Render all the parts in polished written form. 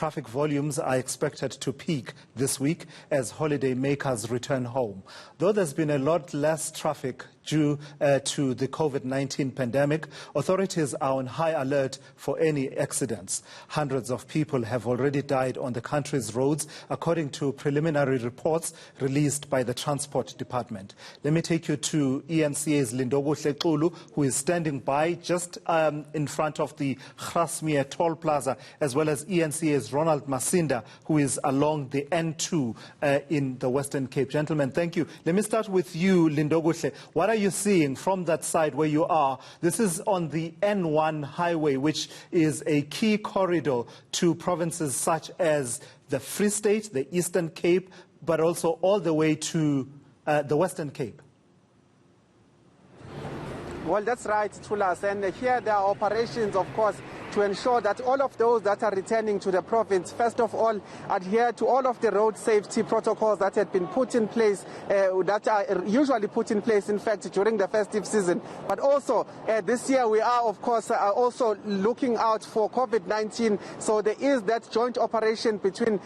Traffic volumes are expected to peak this week as holidaymakers return home. Though there's been a lot less traffic due to the COVID-19 pandemic, authorities are on high alert for any accidents. Hundreds of people have already died on the country's roads, according to preliminary reports released by the Transport Department. Let me take you to eNCA's Lindokuhle Xulu, who is standing by just in front of the Grasmere Toll Plaza, as well as eNCA's Ronald Masinda, who is along the N2 in the Western Cape. Gentlemen, thank you. Let me start with you, Lindokuhle. What are you seeing from that side where you are? This is on the N1 highway, which is a key corridor to provinces such as the Free State, the Eastern Cape, but also all the way to the Western Cape. Well, that's right, Tulas. And here there are operations, of course, to ensure that all of those that are returning to the province, first of all, adhere to all of the road safety protocols that had been put in place, that are usually put in place, in fact, during the festive season. But also, this year we are, of course, also looking out for COVID-19. So there is that joint operation between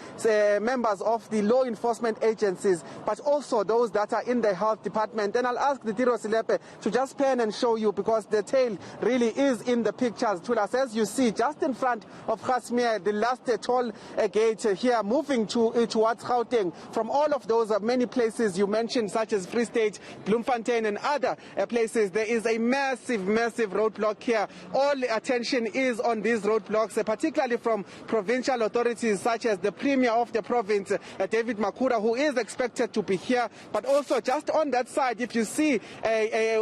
members of the law enforcement agencies, but also those that are in the health department. And I'll ask the Tiro Silepe to just pan and show you, because the tail really is in the pictures. Tulas, as you see, just in front of Grasmere, the last toll gate here, moving towards Gauteng. From all of those many places you mentioned, such as Free State, Bloemfontein and other places, there is a massive roadblock here. All attention is on these roadblocks, particularly from provincial authorities such as the Premier of the province, David Makura, who is expected to be here. But also just on that side, if you see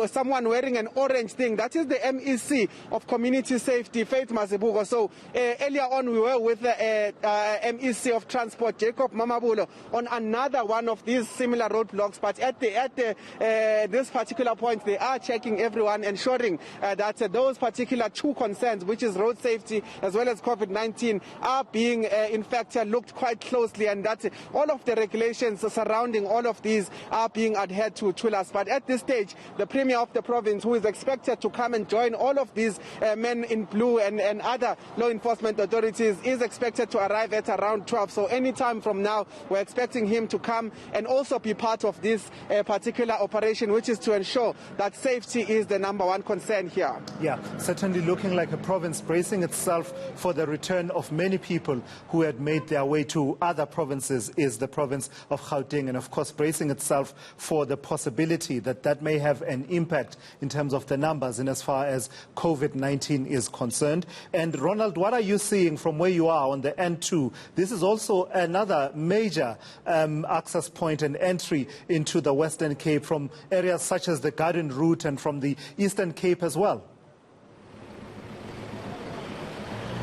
someone wearing an orange thing, that is the MEC of Community Safety, Faith Mazibuko. So earlier on we were with the MEC of Transport, Jacob Mamabulo, on another one of these similar roadblocks. But at this particular point, they are checking everyone, ensuring that those particular two concerns, which is road safety as well as COVID-19, are being in fact looked quite closely, and that all of the regulations surrounding all of these are being adhered to us. But at this stage, the Premier of the province, who is expected to come and join all of these men in blue and other law enforcement authorities, is expected to arrive at around 12. So any time from now, we're expecting him to come and also be part of this particular operation, which is to ensure that safety is the number one concern here. Yeah, certainly looking like a province bracing itself for the return of many people who had made their way to other provinces is the province of Gauteng, and of course bracing itself for the possibility that that may have an impact in terms of the numbers and as far as COVID-19 is concerned. And Ronald, what are you seeing from where you are on the N2? This is also another major access point and entry into the Western Cape from areas such as the Garden Route and from the Eastern Cape as well.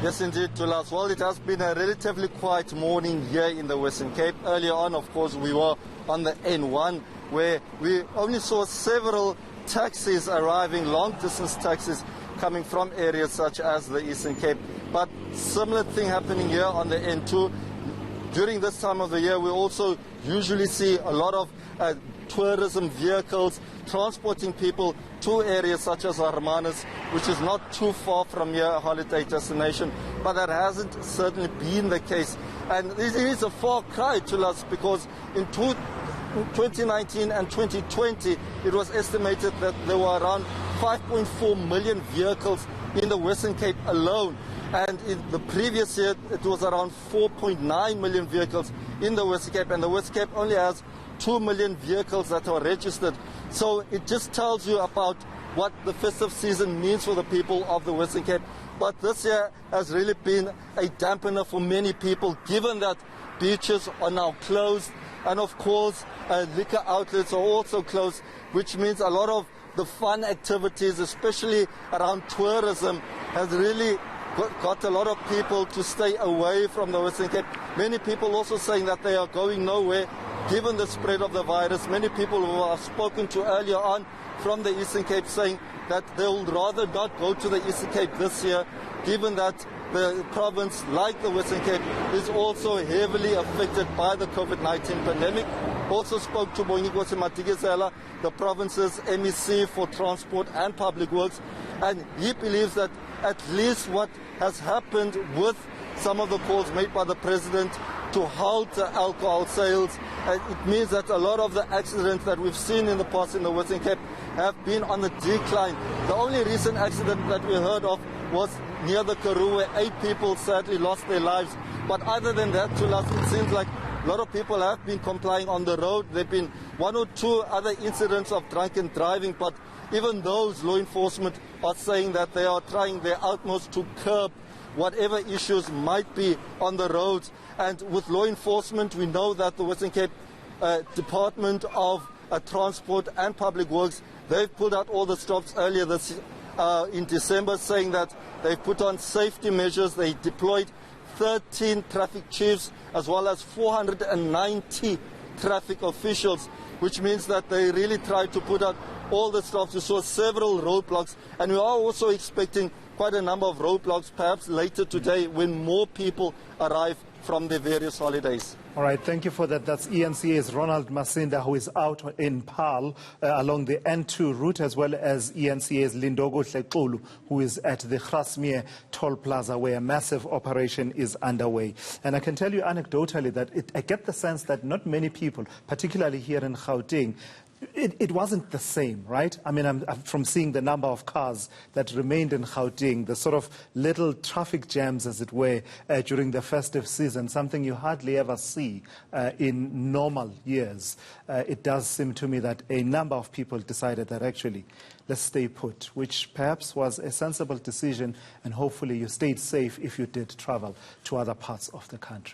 Yes, indeed, Tulas. Well, it has been a relatively quiet morning here in the Western Cape. Earlier on, of course, we were on the N1, where we only saw several taxis arriving, long-distance taxis coming from areas such as the Eastern Cape. But similar thing happening here on the N2. During this time of the year, we also usually see a lot of tourism vehicles transporting people to areas such as Hermanus, which is not too far from here, a holiday destination, but that hasn't certainly been the case. And it is a far cry to us, because in 2019 and 2020, it was estimated that there were around 5.4 million vehicles in the Western Cape alone. And in the previous year, it was around 4.9 million vehicles in the Western Cape. And the Western Cape only has 2 million vehicles that are registered. So it just tells you about what the festive season means for the people of the Western Cape. But this year has really been a dampener for many people, given that beaches are now closed. And of course, liquor outlets are also closed, which means a lot of the fun activities, especially around tourism, has really got a lot of people to stay away from the Western Cape. Many people also saying that they are going nowhere, given the spread of the virus. Many people who I've spoken to earlier on from the Eastern Cape saying that they'll rather not go to the Eastern Cape this year, given that the province, like the Western Cape, is also heavily affected by the COVID-19 pandemic. Also spoke to Boyinkosi Matikizela, the province's MEC for Transport and Public Works, and he believes that at least what has happened with some of the calls made by the President to halt alcohol sales. It means that a lot of the accidents that we've seen in the past in the Western Cape have been on the decline. The only recent accident that we heard of was near the Karoo, where 8 people sadly lost their lives. But other than that, to us, it seems like a lot of people have been complying on the road. There have been 1 or 2 other incidents of drunken driving, but even those, law enforcement are saying that they are trying their utmost to curb whatever issues might be on the roads. And with law enforcement, we know that the Western Cape Department of Transport and Public Works, they've pulled out all the stops earlier in December, saying that they've put on safety measures. They deployed 13 traffic chiefs as well as 490 traffic officials, which means that they really tried to put out all the stops. We saw several roadblocks, and we are also expecting quite a number of roadblocks perhaps later today when more people arrive from the various holidays. All right, thank you for that. That's eNCA's Ronald Masinda, who is out in Paarl along the N2 route, as well as eNCA's Lindogo Tlekulu, who is at the Grasmere Toll Plaza, where a massive operation is underway. And I can tell you anecdotally that I get the sense that not many people, particularly here in Gauteng, it wasn't the same, right? I mean, I'm from seeing the number of cars that remained in Gauteng, the sort of little traffic jams, as it were, during the festive season, something you hardly ever see in normal years. It does seem to me that a number of people decided that actually, let's stay put, which perhaps was a sensible decision, and hopefully you stayed safe if you did travel to other parts of the country.